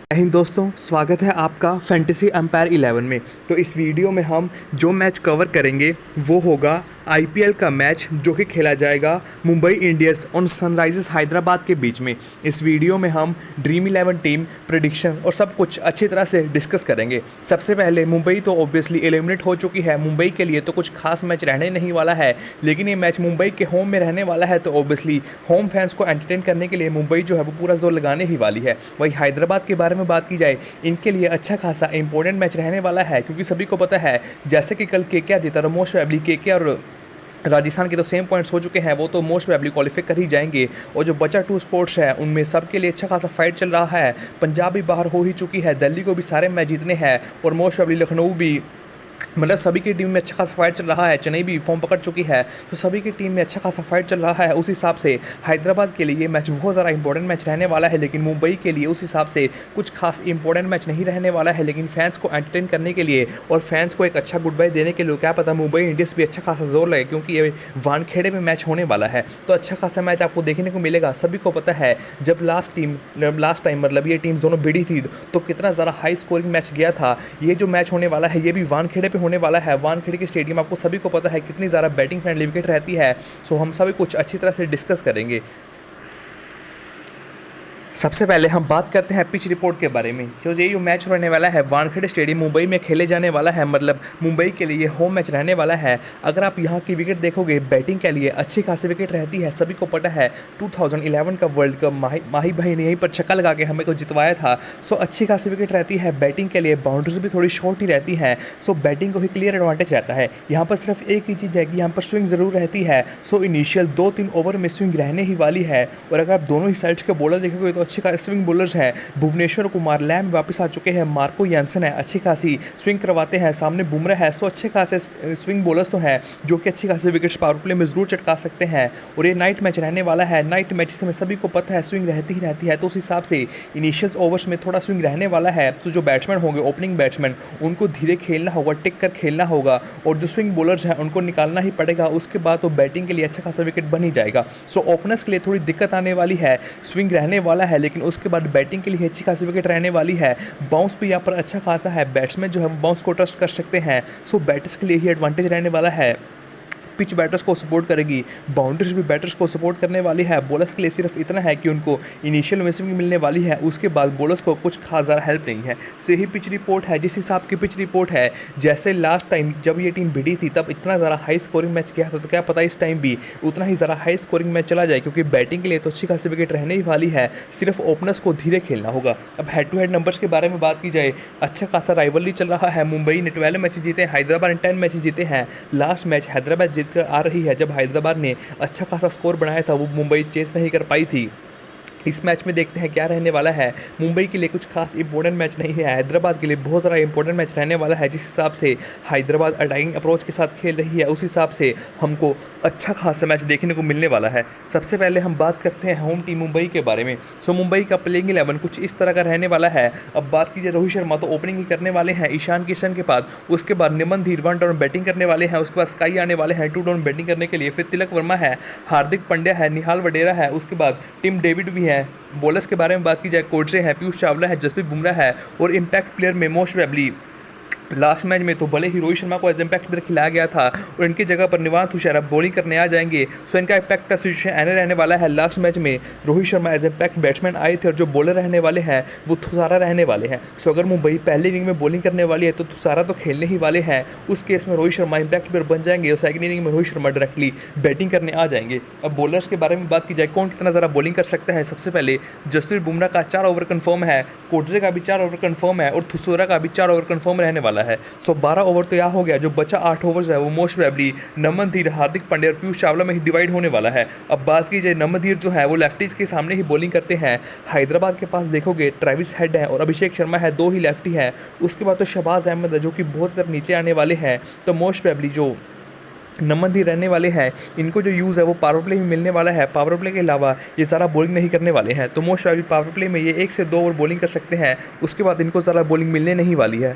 जय हिंद दोस्तों, स्वागत है आपका फैंटेसी एम्पायर 11 में। तो इस वीडियो में हम जो मैच कवर करेंगे वो होगा आईपीएल का मैच जो कि खेला जाएगा मुंबई इंडियंस और सनराइजर्स हैदराबाद के बीच में। इस वीडियो में हम ड्रीम 11 टीम प्रेडिक्शन और सब कुछ अच्छी तरह से डिस्कस करेंगे। सबसे पहले मुंबई तो ऑब्वियसली एलिमिनेट हो चुकी है, मुंबई के लिए तो कुछ खास मैच रहने नहीं वाला है, लेकिन ये मैच मुंबई के होम में रहने वाला है तो ऑब्वियसली होम फैंस को एंटरटेन करने के लिए मुंबई जो है वो पूरा जोर लगाने ही वाली है। वही हैदराबाद के बारे में बात की जाए, इनके लिए अच्छा खासा इंपॉर्टेंट मैच रहने वाला है, क्योंकि सभी को पता है जैसे कि कल केकेआर जीता तो मोस्ट प्रोबेबली केकेआर और राजस्थान के तो सेम पॉइंट्स हो चुके हैं, वो तो मोस्ट प्रोबेबली क्वालिफाई कर ही जाएंगे। और जो बचा टू स्पोर्ट्स है उनमें सबके लिए अच्छा खासा फाइट चल रहा है। पंजाब भी बाहर हो ही चुकी है, दिल्ली को भी सारे मैच जीतने हैं और मोस्ट प्रोबेबली लखनऊ भी, मतलब सभी की टीम में अच्छा खासा फाइट चल रहा है। चेन्नई भी फॉर्म पकड़ चुकी है, तो सभी की टीम में अच्छा खासा फाइट चल रहा है। उस हिसाब से हैदराबाद के लिए ये मैच बहुत ज़्यादा इंपॉर्टेंट मैच रहने वाला है, लेकिन मुंबई के लिए उस हिसाब से कुछ खास इंपॉर्टेंट मैच नहीं रहने वाला है। लेकिन फैंस को एंटरटेन करने के लिए और फैंस को एक अच्छा गुड बाय देने के लिए क्या पता मुंबई इंडियंस भी अच्छा खासा जोर लगे, क्योंकि ये वानखेड़े में मैच होने वाला है, तो अच्छा खासा मैच आपको देखने को मिलेगा। सभी को पता है जब लास्ट टाइम मतलब ये टीम दोनों भिड़ी थी तो कितना ज़्यादा हाई स्कोरिंग मैच गया था। ये जो मैच होने वाला है ये भी वानखेड़े पे होने वाला है। वानखेड़े के स्टेडियम आपको सभी को पता है कितनी ज़्यादा बैटिंग फ्रेंडली विकेट रहती है। सो हम सभी कुछ अच्छी तरह से डिस्कस करेंगे। सबसे पहले हम बात करते हैं पिच रिपोर्ट के बारे में। जो ये मैच रहने वाला है वानखेड़े स्टेडियम मुंबई में खेले जाने वाला है, मतलब मुंबई के लिए होम मैच रहने वाला है। अगर आप यहाँ की विकेट देखोगे बैटिंग के लिए अच्छी खासी विकेट रहती है। सभी को पता है 2011 का वर्ल्ड कप माही भाई ने यहीं पर छक्का लगा के हमें को जितवाया था। सो अच्छी खासी विकेट रहती है बैटिंग के लिए, बाउंड्रीज भी थोड़ी शॉर्ट ही रहती हैं। सो बैटिंग को ही क्लियर एडवांटेज रहता है। यहाँ पर सिर्फ एक ही चीज़ है कि यहाँ पर स्विंग ज़रूर रहती है। सो इनिशियल 2-3 ओवर में स्विंग रहने ही वाली है। और अगर आप दोनों ही साइड्स के बॉलर देखोगे तो अच्छी खासी स्विंग बॉलर्स हैं। भुवनेश्वर कुमार, लैम्ब वापस आ चुके हैं, मार्को यानसन है, अच्छी खासी स्विंग करवाते हैं। सामने बुमराह है। सो अच्छे खासे स्विंग बॉलर्स तो हैं जो कि अच्छी खासी विकेट्स पावर प्ले में ज़रूर चटका सकते हैं। और ये नाइट मैच रहने वाला है। नाइट मैचेस में सभी को पता है स्विंग रहती ही रहती है, तो उस हिसाब से इनिशियल ओवर्स में थोड़ा स्विंग रहने वाला है। तो जो बैट्समैन होंगे ओपनिंग बैट्समैन उनको धीरे खेलना होगा, टिक कर खेलना होगा, और जो स्विंग बॉलर्स हैं उनको निकालना ही पड़ेगा। उसके बाद तो बैटिंग के लिए अच्छा खासा विकेट बन ही जाएगा। सो ओपनर्स के लिए थोड़ी दिक्कत आने वाली है। स्विंग रहने वाला है लेकिन उसके बाद बैटिंग के लिए अच्छी खासी विकेट रहने वाली है। बाउंस भी यहाँ पर अच्छा खासा है, बैट्समैन जो है वो बाउंस को ट्रस्ट कर सकते हैं। सो बैटर्स के लिए ही एडवांटेज रहने वाला है। पिच बैटर्स को सपोर्ट करेगी, बाउंड्रीज भी बैटर्स को सपोर्ट करने वाली है। बॉलर्स के लिए सिर्फ इतना है कि उनको इनिशियल में स्विंग मिलने वाली है, उसके बाद बॉलर्स को कुछ खास ज़्यादा हेल्प नहीं है। सो यही पिच रिपोर्ट है, जिस हिसाब की पिच रिपोर्ट है। जैसे लास्ट टाइम जब ये टीम भिड़ी थी तब इतना ज़्यादा हाई स्कोरिंग मैच गया था, तो क्या पता इस टाइम भी उतना ही ज़्यादा हाई स्कोरिंग मैच चला जाए, क्योंकि बैटिंग के लिए तो अच्छी खासी विकेट रहने ही वाली है। सिर्फ ओपनर्स को धीरे खेलना होगा। अब हेड टू हेड नंबर्स के बारे में बात की जाए, अच्छा खासा राइवलरी चल रहा है। मुंबई ने 12 मैच जीते हैं, हैदराबाद ने 10 मैच जीते हैं। लास्ट मैच हैदराबाद जीत कर आ रही है। जब हैदराबाद ने अच्छा खासा स्कोर बनाया था वो मुंबई चेस नहीं कर पाई थी। इस मैच में देखते हैं क्या रहने वाला है। मुंबई के लिए कुछ खास इंपॉर्टेंट मैच नहीं है, हैदराबाद के लिए बहुत ज़्यादा इंपॉर्टेंट मैच रहने वाला है। जिस हिसाब से हैदराबाद अटैकिंग अप्रोच के साथ खेल रही है उस हिसाब से हमको अच्छा खासा मैच देखने को मिलने वाला है। सबसे पहले हम बात करते हैं होम टीम मुंबई के बारे में। सो मुंबई का प्लेइंग 11 कुछ इस तरह का रहने वाला है। अब बात कीजिए रोहित शर्मा तो ओपनिंग ही करने वाले हैं ईशान किशन के बाद। उसके बाद निमन धीर 1 डाउन बैटिंग करने वाले हैं। उसके बाद स्काई आने वाले हैं 2 डाउन बैटिंग करने के लिए। फिर तिलक वर्मा है, हार्दिक पांड्या है, निहाल वडेरा है, उसके बाद टिम डेविड भी है। बॉलर्स के बारे में बात की जाए, कोटसे है, पीयूष चावला है, जसप्रीत बुमराह है, और इम्पैक्ट प्लेयर में मोस्ट प्रोबेबली लास्ट मैच में तो भले ही रोहित शर्मा को एज इम्पैक्ट प्लेयर खिलाया गया था और इनकी जगह पर निवांत तुषार बॉलिंग करने आ जाएंगे। सो इनका इम्पैक्ट का सिचुएशन आने रहने वाला है। लास्ट मैच में Rohit Sharma as impact batsman आए थे और जो बॉलर रहने वाले हैं वो तुषारा रहने वाले हैं। सो अगर मुंबई पहली इनिंग में बॉलिंग करने वाली है तो तुषारा तो खेलने ही वाले हैं। उस केस में रोहित शर्मा इम्पैक्ट प्लेयर बन जाएंगे और सेकंड इनिंग में रोहित शर्मा डायरेक्टली बैटिंग करने आ जाएंगे। अब बॉलर्स के बारे में बात की जाए कौन कितना ज़्यादा बॉलिंग कर सकता है, सबसे पहले जसप्रीत बुमराह का 4 ओवर कन्फर्म है, कोटजे का भी 4 ओवर कन्फर्म है और थुसोरा का भी 4 ओवर कन्फर्म रहने वाला है। सो 12 ओवर तो यह हो गया। जो बचा 8 ओवर्स है वो मोस्ट प्रोबेबली नमन धीर, हार्दिक पांड्या और पीयूष चावला में ही डिवाइड होने वाला है। अब बात की जाए नमन धीर जो है वो लेफ्टीज के सामने ही बॉलिंग करते हैं। हैदराबाद के पास देखोगे ट्रेविस हेड है और अभिषेक शर्मा है, 2 ही लेफ्टी हैं। उसके बाद तो शहबाज अहमद है जो कि बहुत ज़्यादा नीचे आने वाले हैं। तो मोस्ट प्रोबेबली जो नमन ही रहने वाले हैं इनको जो यूज़ है वो पावर प्ले में मिलने वाला है। पावर प्ले के अलावा ये ज़्यादा बॉलिंग नहीं करने वाले हैं, तो मोस्ट प्रोबेबली पावर प्ले में ये 1 से 2 ओवर बॉलिंग कर सकते हैं। उसके बाद इनको ज़्यादा बॉलिंग मिलने नहीं वाली है।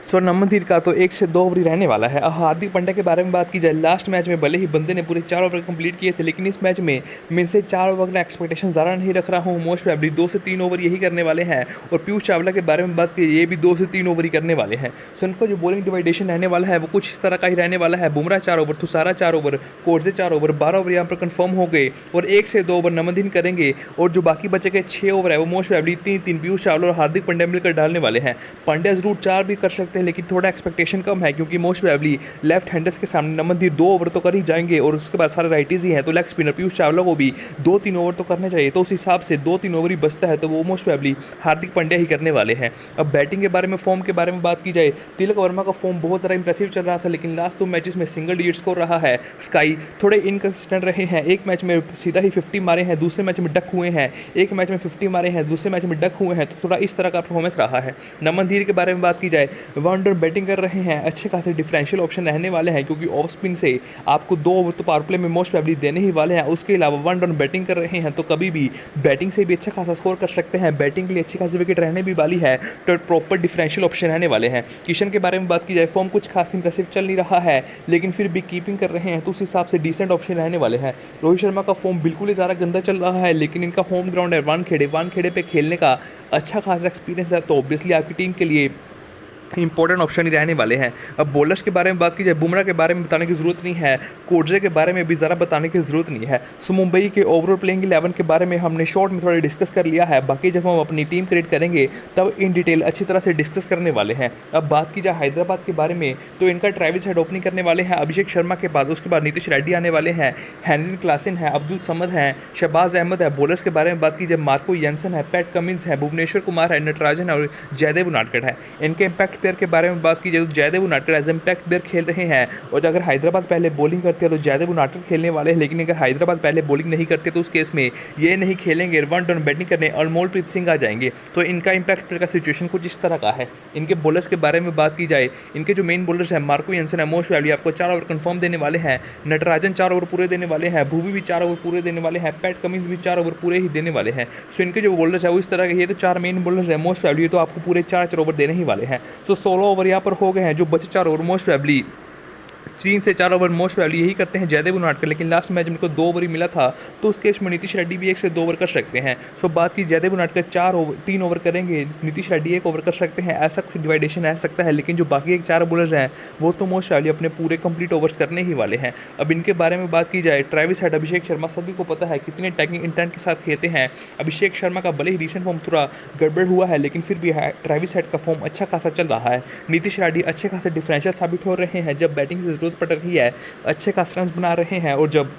सो नमनदीर का तो 1 से 2 ओवर ही रहने वाला है। अब हार्दिक पांड्या के बारे में बात की जाए, लास्ट मैच में भले ही बंदे ने पूरे 4 ओवर कंप्लीट किए थे, लेकिन इस मैच में मेरे से 4 ओवर का एक्सपेक्टेशन ज़्यादा नहीं रख रहा हूँ। मोस्ट प्रोबेबली 2 से 3 ओवर यही करने वाले हैं। और पीयूष चावला के बारे में बात की, ये भी 2 से 3 ओवर ही करने वाले हैं। सो उनका जो बॉलिंग डिवाइडेशन रहने वाला है वो कुछ इस तरह का ही रहने वाला है। Bumrah 4 over, Thushara 4 over, कोटजे 4 over, 12 over यहाँ पर कन्फर्म हो गए और 1 से 2 ओवर नमनदीन करेंगे। और जो बाकी बचे के 6 ओवर है वो मोस्ट प्रोबेबली 3-3 पीयूष चावला और हार्दिक पांड्या मिलकर डालने वाले हैं। पांड्या जरूर 4 भी कर सकते हैं, लेकिन थोड़ा एक्सपेक्टेशन कम है, क्योंकि मोस्ट प्रोबेबली लेफ्ट हैंडर्स के सामने नमनदीप 2 ओवर तो कर ही जाएंगे और उसके बाद सारे राइटीज ही हैं, तो लेग स्पिनर पीयूष चावला को भी 2-3 ओवर तो करने चाहिए। तो उस हिसाब से 2-3 ओवर ही बचता है, तो वो मोस्ट प्रोबेबली हार्दिक पांड्या ही करने वाले हैं। अब बैटिंग के बारे में, फॉर्म के बारे में बात की जाए, तिलक वर्मा का फॉर्म बहुत ज़्यादा इंप्रेसिव चल रहा था, लेकिन लास्ट 2 मैचेस में सिंगल डिजिट स्कोर रहा है। स्काई थोड़े इनकंसिस्टेंट रहे हैं, एक मैच में सीधा ही 50 मारे हैं, दूसरे मैच में डक हुए हैं, एक मैच में 50 मारे हैं, दूसरे मैच में डक हुए हैं, तो थोड़ा इस तरह का परफॉर्मेंस रहा है। नमनदीर के बारे में बात की जाए, वनडाउन बैटिंग कर रहे हैं, अच्छे खासे डिफरेंशियल ऑप्शन रहने वाले हैं, क्योंकि ऑफ स्पिन से आपको 2 ओवर तो पावर प्ले में मोस्ट प्रोबेबली देने ही वाले हैं। उसके अलावा वन डाउन बैटिंग कर रहे हैं, तो कभी भी बैटिंग से भी अच्छा खासा स्कोर कर सकते हैं। बैटिंग के लिए अच्छी खासी विकेट रहने भी वाली है, तो प्रॉपर डिफरेंशियल ऑप्शन रहने वाले हैं। किशन के बारे में बात की जाए, फॉर्म कुछ खास इंप्रेसिव चल नहीं रहा है, लेकिन फिर भी कीपिंग कर रहे हैं, तो उस हिसाब से डिसेंट ऑप्शन रहने वाले हैं। रोहित शर्मा का फॉर्म बिल्कुल ही ज़्यादा गंदा चल रहा है, लेकिन इनका होम ग्राउंड है वानखेड़े पे खेलने का अच्छा खासा एक्सपीरियंस है, तो ऑब्वियसली आपकी टीम के लिए इंपॉर्टेंट ऑप्शन ही रहने वाले हैं। अब बॉलर्स के बारे में बात की जाए, बुमराह के बारे में बताने की ज़रूरत नहीं है, कोटजे के बारे में भी ज़रा बताने की ज़रूरत नहीं है। सो मुंबई के ओवरऑल प्लेइंग 11 के बारे में हमने शॉर्ट में थोड़ा डिस्कस कर लिया है, बाकी जब हम अपनी टीम क्रिएट करेंगे तब इन डिटेल अच्छी तरह से डिस्कस करने वाले हैं। अब बात की जाए हैदराबाद के बारे में, तो इनका ट्रेविस हेड ओपनिंग करने वाले हैं अभिषेक शर्मा के बाद, उसके बाद नीतीश रेड्डी आने वाले हैं, हेनरी क्लासन है, अब्दुल समद हैं, शहबाज अहमद है। बॉलर्स के बारे में बात की जाए, मार्को येंसन है, पैट कमिंस है, भुवनेश्वर कुमार है, नटराजन है और जयदेव उनाडकट है। इनके इंपैक्ट प्लेयर के बारे में बात की जाए, Jaydev Unadkat as impact player खेल रहे हैं, और अगर हैदराबाद पहले बॉलिंग करते हैं तो जयदेव उनाडकट खेलने वाले हैं, लेकिन अगर हैदराबाद पहले बॉलिंग नहीं करते तो उस केस में ये नहीं खेलेंगे, वन डाउन बैटिंग करने अनमोलप्रीत सिंह आ जाएंगे। तो इनका इंपैक्ट प्लेयर का सिचुएशन कुछ इस तरह का है। इनके बॉलर्स के बारे में बात की जाए, इनके जो मेन बॉलर्स हैं, मार्को येंसन है, मोस्ट प्रोबेबली आपको 4 ओवर कंफर्म देने वाले हैं, नटराजन 4 ओवर पूरे देने वाले हैं, भुवी भी 4 ओवर पूरे देने वाले हैं, पैट कमिंस भी 4 ओवर पूरे ही देने वाले हैं। सो इनके जो बॉलर्स है वो इस तरह के, ये तो 4 मेन बॉलर्स हैं, मोस्ट प्रोबेबली तो आपको पूरे 4 ओवर देने ही वाले हैं। सो 16 ओवर यहाँ पर हो गए हैं, जो बचे 4 ओवर मोस्ट प्रोबेबली 3 से 4 ओवर मोस्ट प्रोबेबली यही करते हैं जयदेव उनाडकट, लेकिन लास्ट मैच में उनको 2 ओवर ही मिला था, तो उस केस में नीतीश रेड्डी भी 1 से 2 ओवर कर सकते हैं। सो बात की जयदेव उनाडकट 3 ओवर करेंगे, नीतीश रेड्डी 1 ओवर कर सकते हैं, ऐसा कुछ डिवाइडेशन रह सकता है। लेकिन जो बाकी 4 बॉलर्स हैं वो तो मोस्ट प्रोबेबली अपने पूरे कंप्लीट ओवर्स करने ही वाले हैं। अब इनके बारे में बात की जाए, ट्रेविस हेड, अभिषेक शर्मा, सभी को पता है कितने अटैकिंग इंटेंट के साथ खेलते हैं। अभिषेक शर्मा का भले ही रिसेंट फॉर्म थोड़ा गड़बड़ हुआ है, लेकिन फिर भी ट्रेविस हेड का फॉर्म अच्छा खासा चल रहा है। नीतीश रेड्डी अच्छे खासे डिफरेंशियल साबित हो रहे हैं, जब बैटिंग से जरूरत पड़ रही है अच्छे खास रन बना रहे हैं, और जब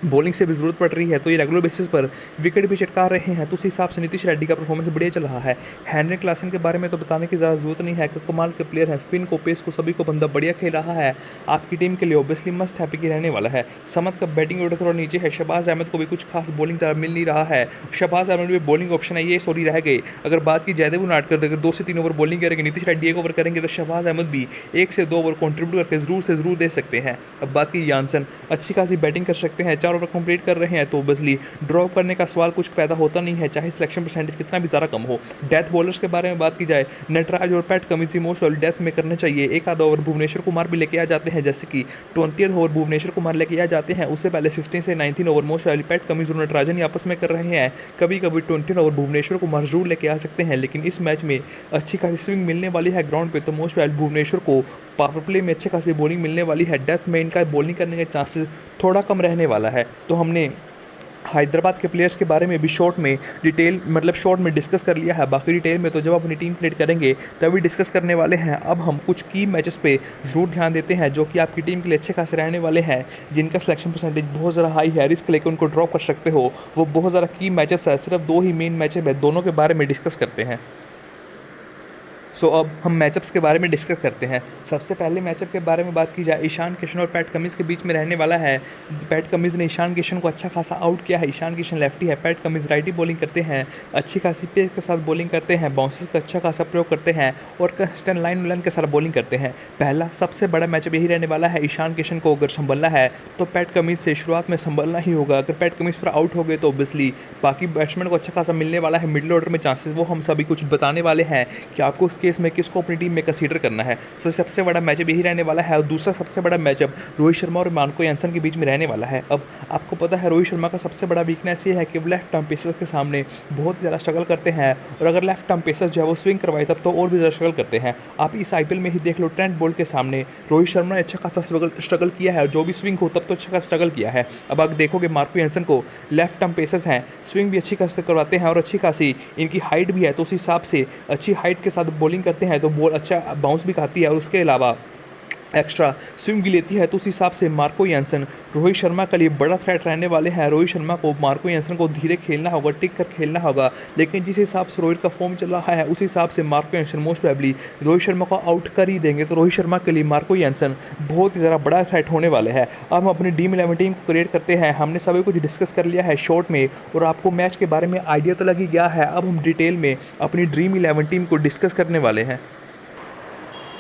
बॉलिंग से भी ज़रूरत पड़ रही है तो ये रेगुलर बेसिस पर विकेट भी चटका रहे हैं। तो उस हिसाब से नीतीश रेड्डी का परफॉर्मेंस बढ़िया चल रहा है। हेनरी क्लासन के बारे में तो बताने की ज़्यादा जरूरत नहीं है कि कमाल के प्लेयर है, स्पिन को, पेस को, सभी को बंदा बढ़िया खेल रहा है। आपकी टीम के लिए ऑब्वियसली मस्ट हैप्पी की रहने वाला है। समद का बैटिंग ऑर्डर थोड़ा नीचे है, शहबाज अहमद को भी कुछ खास बॉलिंग ज़्यादा मिल नहीं रहा है। शहबाज अहमद भी बॉलिंग ऑप्शन है, ये सॉरी रह गई। अगर बात की जयदेव उनाडकट अगर 2 से 3 ओवर बॉलिंग करेंगे, नीतीश रेड्डी 1 ओवर करेंगे, तो शहबाज अहमद भी 1 से 2 ओवर कॉन्ट्रीब्यूट करके ज़रूर से ज़रूर दे सकते हैं। अब बात की यानसन, अच्छी खासी बैटिंग कर सकते हैं, 4 ओवर कंप्लीट कर रहे हैं, तो ऑब्वियसली ड्रॉप करने का सवाल कुछ पैदा होता नहीं है, चाहे सिलेक्शन परसेंटेज कितना भी ज़्यादा कम हो। डेथ बॉलर्स के बारे में बात की जाए, नटराज और पैट कमिंस मोस्ट वाली डेथ में करना चाहिए। एक आधा ओवर भुवनेश्वर कुमार भी लेके आ जाते हैं, जैसे कि 20th ओवर भुवनेश्वर कुमार लेके आ जाते हैं, उससे पहले 16 से 19 ओवर मोस्ट वाली पैट कमिंस और नटराजन ही आपस में कर रहे हैं। कभी कभी 20 ओवर भुवनेश्वर कुमार जरूर लेके आ सकते हैं, लेकिन इस मैच में अच्छी खासी स्विंग मिलने वाली है ग्राउंड पे, तो मोस्ट वाली भुवनेश्वर को पावर प्ले में अच्छी खासी बॉलिंग मिलने वाली है। डेथ में इनका बॉलिंग करने के चांसेस थोड़ा कम रहने वाला है। तो हमने हैदराबाद के प्लेयर्स के बारे में भी शॉर्ट में डिस्कस कर लिया है, बाकी डिटेल में तो जब अपनी टीम क्रिएट करेंगे तभी डिस्कस करने वाले हैं। अब हम कुछ की मैचेस पे ज़रूर ध्यान देते हैं जो कि आपकी टीम के लिए अच्छे खासे रहने वाले हैं, जिनका सिलेक्शन परसेंटेज बहुत ज़्यादा हाई है, रिस्क लेकर उनको ड्रॉप कर सकते हो। वो बहुत ज़्यादा की मैचेस है, सिर्फ 2 ही मेन मैचअप है, दोनों के बारे में डिस्कस करते हैं। सो अब हम मैचअप्स के बारे में डिस्कस करते हैं। सबसे पहले मैचअप के बारे में बात की जाए, ईशान किशन और पैट कमिंस के बीच में रहने वाला है। पैट कमिंस ने ईशान किशन को अच्छा खासा आउट किया है। ईशान किशन लेफ्टी है, पैट कमिंस राइटी बॉलिंग करते हैं, अच्छी खासी पेस के साथ बॉलिंग करते हैं, बाउंसर्स का अच्छा खासा प्रयोग करते हैं और कंसिस्टेंट लाइन के साथ बॉलिंग करते हैं। पहला सबसे बड़ा मैचअप यही रहने वाला है। ईशान किशन को अगर संभलना है तो पैट कमिंस से शुरुआत में संभलना ही होगा। अगर पैट कमिंस पर आउट हो गए तो ऑब्वियसली बाकी बैट्समैन को अच्छा खासा मिलने वाला है मिडिल ऑर्डर में चांसेस, वो हम सभी कुछ बताने वाले हैं कि आपको उसके केस में किसको अपनी टीम में कंसीडर करना है। सो सबसे बड़ा मैचअप यही रहने वाला है और दूसरा सबसे बड़ा मैचअप रोहित शर्मा और मार्को यानसन के बीच में रहने वाला है। अब आपको पता है रोहित शर्मा का सबसे बड़ा वीकनेस ये है कि वो लेफ्ट आर्म पेसर्स के सामने बहुत ज़्यादा स्ट्रगल करते हैं और अगर लेफ्ट आर्म पेसर्स जो है वो स्विंग करवाए तब तो और भी ज़्यादा स्ट्रगल करते हैं। आप इस आईपीएल में ही देख लो, ट्रेंट बोल्ट के सामने रोहित शर्मा ने अच्छा खासा स्ट्रगल किया है और जो भी स्विंग हो तब तो अच्छा खासा स्ट्रगल किया है। अब आप देखोगे मार्को यानसन को लेफ्ट आर्म पेसर्स हैं, स्विंग भी अच्छी खासी करवाते हैं और अच्छी खासी इनकी हाइट भी है, तो उस हिसाब से अच्छी हाइट के साथ बॉलिंग करते हैं तो बॉल अच्छा बाउंस भी खाती है और उसके अलावा एक्स्ट्रा स्विंग भी लेती है। तो उस हिसाब से मार्को यानसन रोहित शर्मा के लिए बड़ा थ्रेट रहने वाले हैं। रोहित शर्मा को मार्को यानसन को धीरे खेलना होगा, टिक कर खेलना होगा, लेकिन जिस हिसाब से रोहित का फॉर्म चल रहा है उस हिसाब से Marco Jansen most probably Rohit Sharma को आउट कर ही देंगे। तो रोहित शर्मा के लिए मार्को यानसन बहुत ही ज़्यादा बड़ा थ्रेट होने वाले हैं। अब हम अपनी ड्रीम 11 टीम को क्रिएट करते हैं। हमने सभी कुछ डिस्कस कर लिया है शॉर्ट में और आपको मैच के बारे में आइडिया तो लग ही गया है। अब हम डिटेल में अपनी ड्रीम 11 टीम को डिस्कस करने वाले हैं।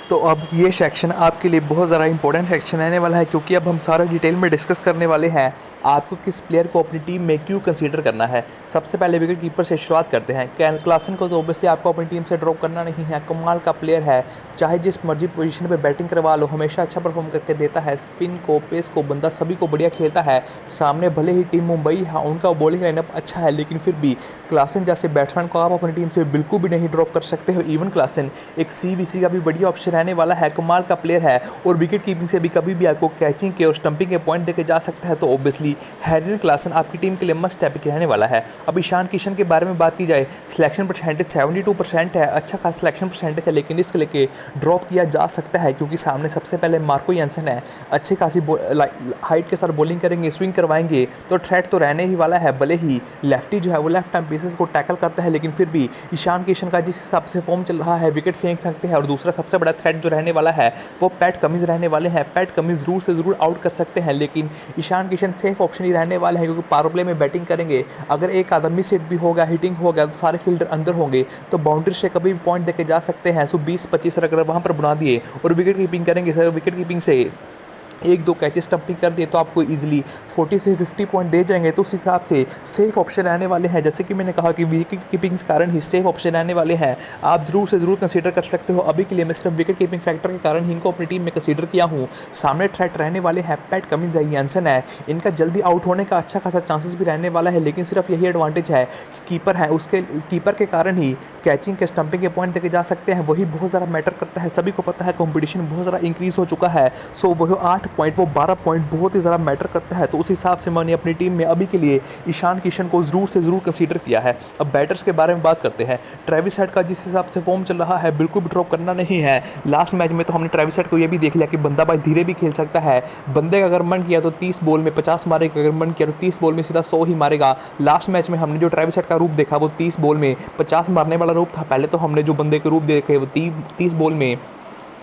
तो अब ये सेक्शन आपके लिए बहुत ज़्यादा इंपॉर्टेंट सेक्शन रहने वाला है, क्योंकि अब हम सारा डिटेल में डिस्कस करने वाले हैं आपको किस प्लेयर को अपनी टीम में क्यों कंसीडर करना है। सबसे पहले विकेट कीपर से शुरुआत करते हैं। कैन क्लासन को तो ऑब्वियसली आपको अपनी टीम से ड्रॉप करना नहीं है, कमाल का प्लेयर है, चाहे जिस मर्जी पोजीशन पे बैटिंग करवा लो हमेशा अच्छा परफॉर्म करके देता है। स्पिन को, पेस को, बंदा सभी को बढ़िया खेलता है। सामने भले ही टीम मुंबई है, उनका बॉलिंग लाइनअप अच्छा है, लेकिन फिर भी क्लासन जैसे बैट्समैन को आप अपनी टीम से बिल्कुल भी नहीं ड्रॉप कर सकते हो। इवन क्लासन एक CBC का भी बढ़िया ऑप्शन रहने वाला है, कमाल का प्लेयर है और विकेट कीपिंग से भी कभी भी आपको कैचिंग के और स्टंपिंग के पॉइंट देके जा सकता है। तो ऑब्वियसली हैरिन क्लासन आपकी टीम के लिए मस्ट टैपिक रहने वाला है। अब ईशान किशन के बारे में बात की जाए, सिलेक्शन परसेंटेज 72% है, अच्छा खासा सिलेक्शन परसेंटेज है, लेकिन इसके लेके ड्रॉप किया जा सकता है क्योंकि सामने सबसे पहले मार्को यानसन है, अच्छी खासी हाइट के साथ बॉलिंग करेंगे, स्विंग करवाएंगे तो थ्रेट तो रहने ही वाला है। भले ही लेफ्टी जो है वो लेफ्ट आर्म पेसर्स को टैकल करता है, लेकिन फिर भी ईशान किशन का जिस हिसाब से फॉर्म चल रहा है विकेट फेंक सकते हैं। और दूसरा सबसे बड़ा थ्रेट जो रहने वाला है वो पैट कमिंस रहने वाले हैं। पैट कमिंस ज़रूर से ज़रूर आउट कर सकते हैं, लेकिन ईशान किशन सेफ ऑप्शन ही रहने वाले हैं क्योंकि पावर प्ले में बैटिंग करेंगे। अगर एक आदमी मिस हिट भी होगा, हिटिंग हो गया तो सारे फील्डर अंदर होंगे तो बाउंड्री से कभी भी पॉइंट देके जा सकते हैं। सो 20-25 रन अगर वहाँ पर बना दिए और विकेट कीपिंग करेंगे, सर विकेट कीपिंग से 1-2 कैचेस स्टंपिंग कर दिए तो आपको इजीली 40 से 50 पॉइंट दे जाएंगे। तो उस हिसाब से सेफ ऑप्शन रहने वाले हैं। जैसे कि मैंने कहा कि विकेट कीपिंग के कारण ही सेफ ऑप्शन रहने वाले हैं, आप ज़रूर से ज़रूर कंसीडर कर सकते हो। अभी के लिए मैं सिर्फ विकेट कीपिंग फैक्टर के कारण ही इनको अपनी टीम में कंसीडर किया हूँ। सामने थ्रेट रहने वाले हैं पैट कमिंस है, यानसन है, इनका जल्दी आउट होने का अच्छा खासा चांसेस भी रहने वाला है, लेकिन सिर्फ यही एडवांटेज है कि कीपर है, उसके कीपर के कारण ही कैचिंग के स्टंपिंग के पॉइंट देके जा सकते हैं, वही बहुत ज़्यादा मैटर करता है। सभी को पता है कंपटीशन बहुत ज़्यादा इंक्रीज़ हो चुका है। सो वो 8 पॉइंट वो 12 पॉइंट बहुत ही ज़्यादा मैटर करता है। तो उस हिसाब से मैंने अपनी टीम में अभी के लिए ईशान किशन को ज़रूर से ज़रूर कंसीडर किया है। अब बैटर्स के बारे में बात करते हैं। ट्रेविस हेड का जिस हिसाब से फॉर्म चल रहा है बिल्कुल भी ड्रॉप करना नहीं है। लास्ट मैच में तो हमने ट्रेविस हेड को ये भी देख लिया कि बंदा भाई धीरे भी खेल सकता है। बंदे का अगर मन किया तो 30 बॉल में 50 मारेगा, अगर मन किया तो 30 बॉल में सीधा 100 ही मारेगा। लास्ट मैच में हमने जो ट्रेविस हेड का रूप देखा वो 30 बॉल में 50 मारने वाला रूप था। पहले तो हमने जो बंदे के रूप देखे वो 30 बॉल में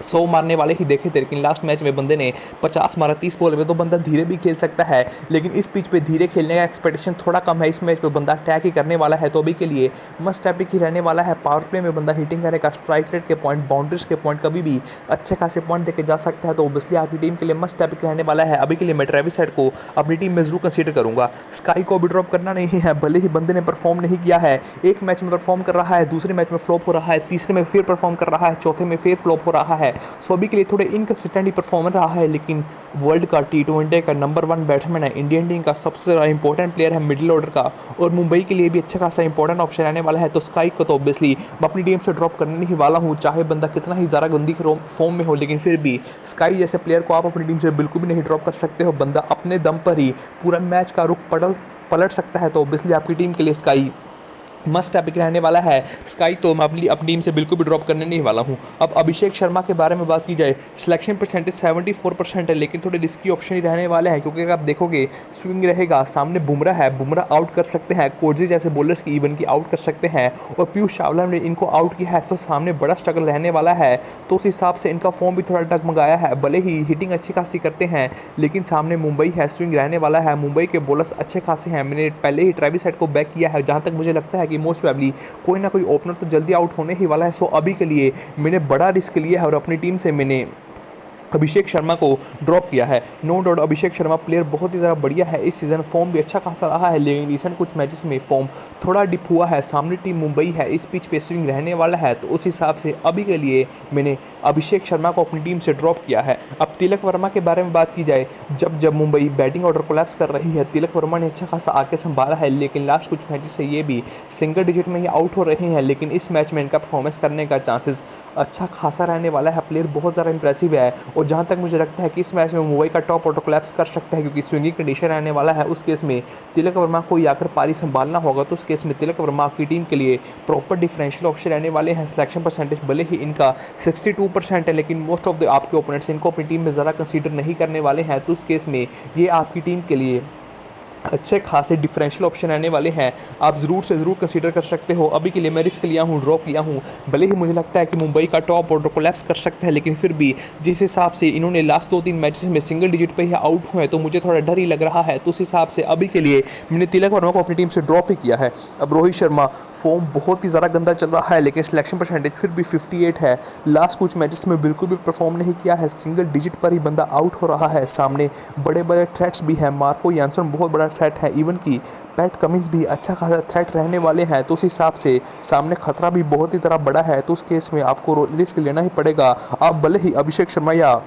100 मारने वाले ही देखे थे, लेकिन लास्ट मैच में बंदे ने 50 मारा 30 बॉल में। तो बंदा धीरे भी खेल सकता है, लेकिन इस पिच पे धीरे खेलने का एक्सपेक्टेशन थोड़ा कम है। इस मैच पे बंदा अटैक ही करने वाला है, तो अभी के लिए मस्ट टैपिक ही रहने वाला है। पावर प्ले में बंदा हिटिंग करेगा, स्ट्राइक रेट के पॉइंट, बाउंड्रीज के पॉइंट कभी भी अच्छे खासे पॉइंट देके जा सकता है। तो ऑब्वियसली आपकी टीम के लिए मस्ट टैपिक रहने वाला है। अभी के लिए मैं ट्रेविस हेड को अपनी टीम में जरूर कंसीडर करूंगा। स्काई को भी ड्रॉप करना नहीं है, भले ही बंदे ने परफॉर्म नहीं किया है, एक मैच में परफॉर्म कर रहा है, दूसरे मैच में फ्लॉप हो रहा है, तीसरे में फिर परफॉर्म कर रहा है, चौथे में फिर फ्लॉप हो रहा है। सो अभी के लिए थोड़े इनकंसिस्टेंट ही परफॉर्मेंस रहा है, लेकिन वर्ल्ड का T20 का नंबर 1 बैट्समैन है, इंडियन टीम का सबसे ज़्यादा इंपॉर्टेंट प्लेयर है मिडिल ऑर्डर का, और मुंबई के लिए भी अच्छा खासा इंपॉर्टेंट ऑप्शन रहने वाला है। तो स्काई को तो ऑब्वियसली मैं अपनी टीम से ड्रॉप करने नहीं वाला हूँ, चाहे बंदा कितना ही ज़्यादा गंदी फॉर्म में हो, लेकिन फिर भी स्काई जैसे प्लेयर को आप अपनी टीम से बिल्कुल भी नहीं ड्रॉप कर सकते हो। बंदा अपने दम पर ही पूरा मैच का रुख पलट सकता है। तो ऑब्वियसली आपकी टीम के लिए स्काई मस्ट टॉपिक रहने वाला है। स्काई तो मैं अपनी टीम से बिल्कुल भी ड्रॉप करने नहीं वाला हूं। अब अभिषेक शर्मा के बारे में बात की जाए, सिलेक्शन परसेंटेज 74% है, लेकिन थोड़े रिस्की ऑप्शन ही रहने वाले हैं, क्योंकि अगर आप देखोगे स्विंग रहेगा, सामने बुमराह है, बुमराह आउट कर सकते हैं, कोर्जी जैसे बॉलर्स की इवन की आउट कर सकते हैं, और पीयूष चावला ने इनको आउट किया है। तो सामने बड़ा स्ट्रगल रहने वाला है। तो उस हिसाब से इनका फॉर्म भी थोड़ा डगमगाया है। भले ही हिटिंग अच्छी खासी करते हैं, लेकिन सामने मुंबई है, स्विंग रहने वाला है, मुंबई के बॉलर्स अच्छे खासे हैं। मैंने पहले ही ट्रेविस हेड को बैक किया है, जहाँ तक मुझे लगता है कि मोस्ट प्रोबेबली कोई ना कोई ओपनर तो जल्दी आउट होने ही वाला है। सो अभी के लिए मैंने बड़ा रिस्क लिया है और अपनी टीम से मैंने अभिषेक शर्मा को ड्रॉप किया है। No doubt Abhishek Sharma player बहुत ही ज़्यादा बढ़िया है, इस सीज़न फॉर्म भी अच्छा खासा रहा है, लेकिन रिसेंट कुछ मैचेस में फॉर्म थोड़ा डिप हुआ है। सामने टीम मुंबई है, इस पिच पे स्विंग रहने वाला है, तो उस हिसाब से अभी के लिए मैंने अभिषेक शर्मा को अपनी टीम से ड्रॉप किया है। अब तिलक वर्मा के बारे में बात की जाए, जब मुंबई बैटिंग ऑर्डर कोलैप्स कर रही है, तिलक वर्मा ने अच्छा खासा आके संभाला है, लेकिन लास्ट कुछ मैचेस से ये भी सिंगल डिजिट में ही आउट हो रहे हैं। लेकिन इस मैच में इनका परफॉर्मेंस करने का चांसेस अच्छा खासा रहने वाला है। प्लेयर बहुत ज़्यादा इंप्रेसिव है, और जहाँ तक मुझे लगता है कि इस मैच में मुंबई का टॉप ऑर्डर कोलैप्स कर सकता है, क्योंकि स्विंगिंग कंडीशन रहने वाला है। उस केस में तिलक वर्मा को ही आकर पारी संभालना होगा, तो उस केस में तिलक वर्मा की टीम के लिए प्रॉपर डिफरेंशियल ऑप्शन रहने वाले हैं। सिलेक्शन परसेंटेज भले ही इनका 62% है, लेकिन मोस्ट ऑफ द आपके ओपोनेंट्स इनको अपनी टीम में ज़रा कंसीडर नहीं करने वाले हैं, तो उस केस में ये आपकी टीम के लिए अच्छे खासे डिफरेंशियल ऑप्शन रहने वाले हैं। आप ज़रूर से ज़रूर कंसीडर कर सकते हो। अभी के लिए मैं रिस्क लिया हूँ, ड्रॉप किया हूँ। भले ही मुझे लगता है कि मुंबई का टॉप ऑर्डर कोलैप्स कर सकता है, लेकिन फिर भी जिस हिसाब से इन्होंने लास्ट 2-3 मैचेस में सिंगल डिजिट पे ही आउट हुए हैं, तो मुझे थोड़ा डर ही लग रहा है। तो उस हिसाब से अभी के लिए मैंने तिलक वर्मा को अपनी टीम से ड्रॉप ही किया है। अब रोहित शर्मा फॉर्म बहुत ही ज़्यादा गंदा चल रहा है, लेकिन सिलेक्शन परसेंटेज फिर भी 58 है। लास्ट कुछ मैचेस में बिल्कुल भी परफॉर्म नहीं किया है, सिंगल डिजिट पर ही बंदा आउट हो रहा है। सामने बड़े बड़े थ्रेट्स भी हैं, मार्को यानसन बहुत बड़ा थ्रेट है, इवन कि पैट कमिंस भी अच्छा खासा थ्रेट रहने वाले हैं। तो उस हिसाब से सामने खतरा भी बहुत ही ज़रा बड़ा है, तो उस केस में आपको रिस्क लेना ही पड़ेगा। आप भले ही अभिषेक शर्मा या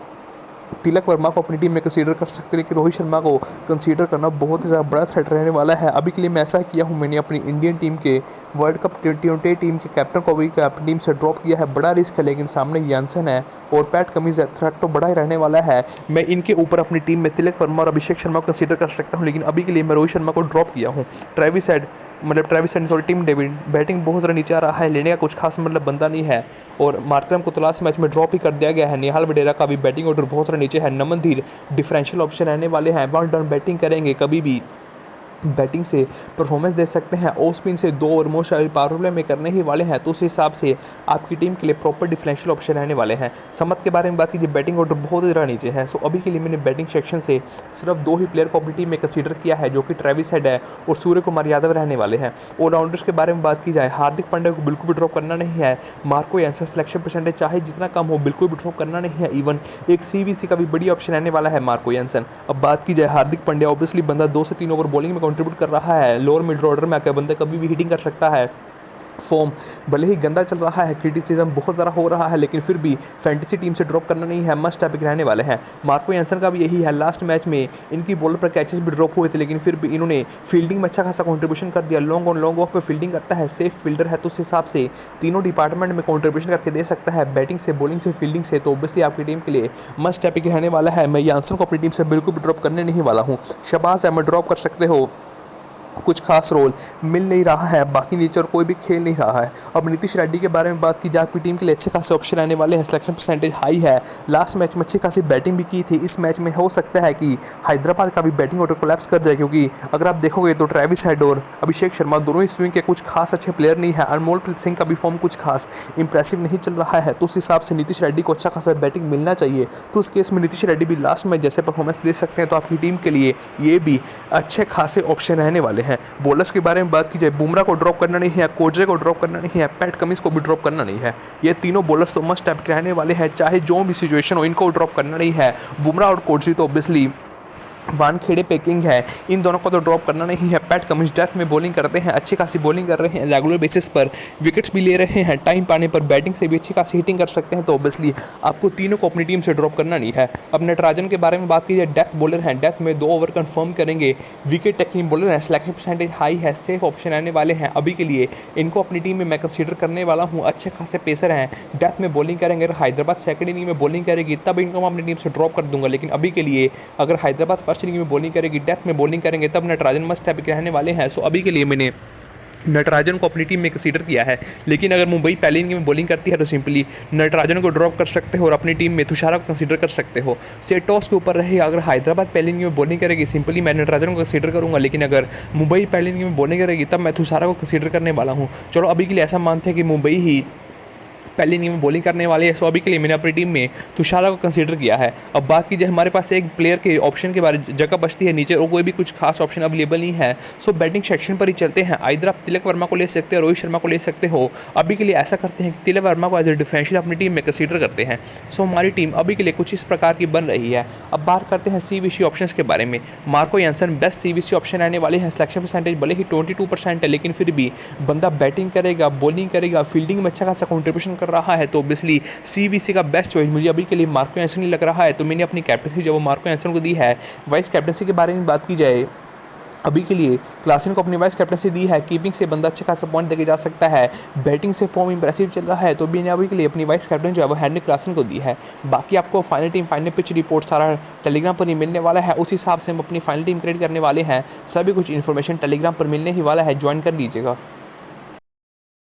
तिलक वर्मा को अपनी टीम में कंसीडर कर सकते हैं, लेकिन रोहित शर्मा को कंसीडर करना बहुत ही ज़्यादा बड़ा थ्रेट रहने वाला है। अभी के लिए मैं ऐसा किया हूँ, मैंने अपनी इंडियन टीम के वर्ल्ड कप T20 टीम के कैप्टन को भी अपनी टीम से ड्रॉप किया है। बड़ा रिस्क है, लेकिन सामने यानसन है और पैट कमिंस है, थ्रेट तो बड़ा ही रहने वाला है। मैं इनके ऊपर अपनी टीम में तिलक वर्मा और अभिषेक शर्मा को कंसीडर कर सकता हूँ, लेकिन अभी के लिए मैं रोहित शर्मा को ड्रॉप किया हूँ। Travis head sorry team David batting बहुत ज़्यादा नीचे आ रहा है, लेने का कुछ खास बंदा नहीं है, और मार्करम को तो लास्ट मैच में ड्रॉप ही कर दिया गया है। निहाल वडेरा का भी बैटिंग ऑर्डर बहुत ज़्यादा नीचे है। नमन धीर डिफरेंशियल ऑप्शन रहने वाले हैं, वन डाउन बैटिंग करेंगे, कभी भी बैटिंग से परफॉर्मेंस दे सकते हैं। ऑफ स्पिन से 2 ओवर मोस्ट पावर प्ले में करने ही वाले हैं, तो उस हिसाब से आपकी टीम के लिए प्रॉपर डिफरेंशियल ऑप्शन रहने वाले हैं। समत के बारे में बात कीजिए, बैटिंग ऑर्डर बहुत ज़्यादा नीचे है, सो अभी के लिए मैंने बैटिंग सेक्शन से सिर्फ 2 ही प्लेयर को अपनी टीम में कंसीडर किया है, जो कि ट्रेविस हेड है और सूर्य कुमार यादव रहने वाले हैं। ऑलराउंडर्स के बारे में बात की जाए, हार्दिक पांड्या को बिल्कुल भी ड्रॉप करना नहीं है। मार्को यानसन सिलेक्शन परसेंटेज चाहे जितना कम हो, बिल्कुल भी ड्रॉप करना नहीं है। इवन एक CVC का भी बड़ी ऑप्शन रहने वाला है मार्को यानसन। अब बात की जाए हार्दिक पांड्या, ऑब्वियसली बंदा 2 से 3 ओवर बॉलिंग में कंट्रीब्यूट कर रहा है, लोअर मिड ऑर्डर में आकर बंदा कभी भी हिटिंग कर सकता है। फॉर्म भले ही गंदा चल रहा है, क्रिटिसिज्म बहुत ज़्यादा हो रहा है, लेकिन फिर भी फैंटेसी टीम से ड्रॉप करना नहीं है, मस्ट टॉपिक रहने वाले हैं। मार्को यानसन का भी यही है, लास्ट मैच में इनकी बॉलर पर कैचेस भी ड्रॉप हुए थे, लेकिन फिर भी इन्होंने फील्डिंग में अच्छा खासा कंट्रीब्यूशन कर दिया। लॉन्ग ऑन लॉन्ग ऑफ पे फील्डिंग करता है, सेफ फील्डर है, तो उस हिसाब से तीनों डिपार्टमेंट में कंट्रीब्यूशन करके दे सकता है, बैटिंग से, बॉलिंग से, फील्डिंग से, तो ऑब्वियसली आपकी टीम के लिए मस्ट टॉपिक रहने वाला है। मैं यानसन को अपनी टीम से बिल्कुल भी ड्रॉप करने नहीं वाला हूँ। शहबाज अहमद ड्रॉप कर सकते हो, कुछ खास रोल मिल नहीं रहा है, बाकी नेचर कोई भी खेल नहीं रहा है। अब नीतीश रेड्डी के बारे में बात की जाए, आपकी टीम के लिए अच्छे खासे ऑप्शन आने वाले हैं, सिलेक्शन परसेंटेज हाई है, लास्ट मैच में अच्छी खासी बैटिंग भी की थी। इस मैच में हो सकता है कि हैदराबाद का भी बैटिंग ऑर्डर कोलैप्स कर जाए, क्योंकि अगर आप देखोगे तो ट्रेविस हेड और अभिषेक शर्मा दोनों ही स्विंग के कुछ खास अच्छे प्लेयर नहीं है। अनमोलप्रीत सिंह का भी फॉर्म कुछ खास इंप्रेसिव नहीं चल रहा है, तो उस हिसाब से नीतीश रेड्डी को अच्छा खासा बैटिंग मिलना चाहिए। तो उस केस में नीतीश रेड्डी भी लास्ट मैच जैसे परफॉर्मेंस दे सकते हैं, तो आपकी टीम के लिए ये भी अच्छे खासे ऑप्शन रहने वाले हैं। बॉलर्स के बारे में बात की जाए, बुमराह को ड्रॉप करना नहीं है, कोजे को ड्रॉप करना नहीं है, पैट कमिंस को भी ड्रॉप करना नहीं है। ये तीनों बॉलर्स तो मस्ट टॉपिक रहने वाले हैं, चाहे जो भी सिचुएशन हो, इनको ड्रॉप करना नहीं है। बुमराह और कोजे तो ऑब्वियसली वानखेड़े पैकिंग है, इन दोनों को तो ड्रॉप करना नहीं है। पैट कमिंस डेथ में बॉलिंग करते हैं, अच्छी खासी बॉलिंग कर रहे हैं, रेगुलर बेसिस पर विकेट्स भी ले रहे हैं, टाइम पाने पर बैटिंग से भी अच्छी खासी हिटिंग कर सकते हैं, तो ऑब्वियसली आपको तीनों को अपनी टीम से ड्रॉप करना नहीं है। अब नटराजन के बारे में बात की जाए, डेथ बॉलर हैं, डेथ में 2 ओवर कन्फर्म करेंगे, विकेट टेकिंग बॉलर हैं, सिलेक्शन परसेंटेज हाई है, सेफ ऑप्शन आने वाले हैं। अभी के लिए इनको अपनी टीम में मैं कंसीडर करने वाला हूँ, अच्छे खासे पेसर हैं, डेथ में बॉलिंग करेंगे। अगर हैदराबाद सेकंड इनिंग में बॉलिंग करेगी तब इनको मैं अपनी टीम से ड्रॉप कर दूंगा, लेकिन अभी के लिए अगर हैदराबाद फर्स्ट इनिंग में बॉलिंग करेगी, डेथ में बॉलिंग करेंगे, तब नटराजन मस्ट टॉपिक रहने वाले हैं। सो अभी के लिए मैंने नटराजन को अपनी टीम में कंसीडर किया है, लेकिन अगर मुंबई पहले इनिंग में बॉलिंग करती है तो सिंपली नटराजन को ड्रॉप कर सकते हो और अपनी टीम में तुषारा को कंसीडर कर सकते हो। सेट टॉस के ऊपर रहे, अगर हैदराबाद पहले इनिंग में बॉलिंग करेगी सिंपली मैं नटराजन को कंसीडर करूंगा, लेकिन अगर मुंबई पहले इनिंग में बॉलिंग करेगी तब मैं तुषारा को कंसीडर करने वाला हूँ। चलो अभी के लिए ऐसा मानते हैं कि मुंबई ही पहली इनिंग में बॉलिंग करने वाले हैं, सो अभी के लिए मैंने अपनी टीम में तुषारा को कंसीडर किया है। अब बात की जाए हमारे पास एक प्लेयर के ऑप्शन के बारे जगह बचती है नीचे और कोई भी कुछ खास ऑप्शन अवेलेबल नहीं है, सो बैटिंग सेक्शन पर ही चलते हैं। आइदर आप तिलक वर्मा को ले सकते हो, रोहित शर्मा को ले सकते हो। अभी के लिए ऐसा करते हैं कि तिलक वर्मा को एज ए डिफरेंशियल अपनी टीम में कंसीडर करते हैं। सो हमारी टीम अभी के लिए कुछ इस प्रकार की बन रही है। अब बात करते हैं CVC ऑप्शंस के बारे में। Marco Jansen best CVC option रहने वाले हैं। सिलेक्शन परसेंटेज भले ही 22% है, लेकिन फिर भी बंदा बैटिंग करेगा, बॉलिंग करेगा, फील्डिंग में अच्छा खासा कंट्रीब्यूशन कर रहा है, तो ऑब्वियसली CVC का बेस्ट चॉइस मुझे अभी के लिए मार्को यानसन ही लग रहा है। तो मैंने अपनी कैप्टनसी जो वो मार्को यानसन को दी है। वाइस कैप्टनसी के बारे में बात की जाए, अभी के लिए क्लासन को अपनी वाइस कैप्टनसी दी है। कीपिंग से बंदा अच्छा खासा पॉइंट देके जा सकता है, बैटिंग से फॉर्म इंप्रेसिव चल रहा है, तो मैंने अभी के लिए अपनी वाइस कैप्टन जो है वो हेनरिक क्लासन को दी है। बाकी आपको final team final pitch report सारा टेलीग्राम पर ही मिलने वाला है, उस हिसाब से हम अपनी फाइनल टीम क्रिएट करने वाले हैं। सभी कुछ इन्फॉर्मेशन टेलीग्राम पर मिलने ही वाला है, ज्वाइन कर लीजिएगा।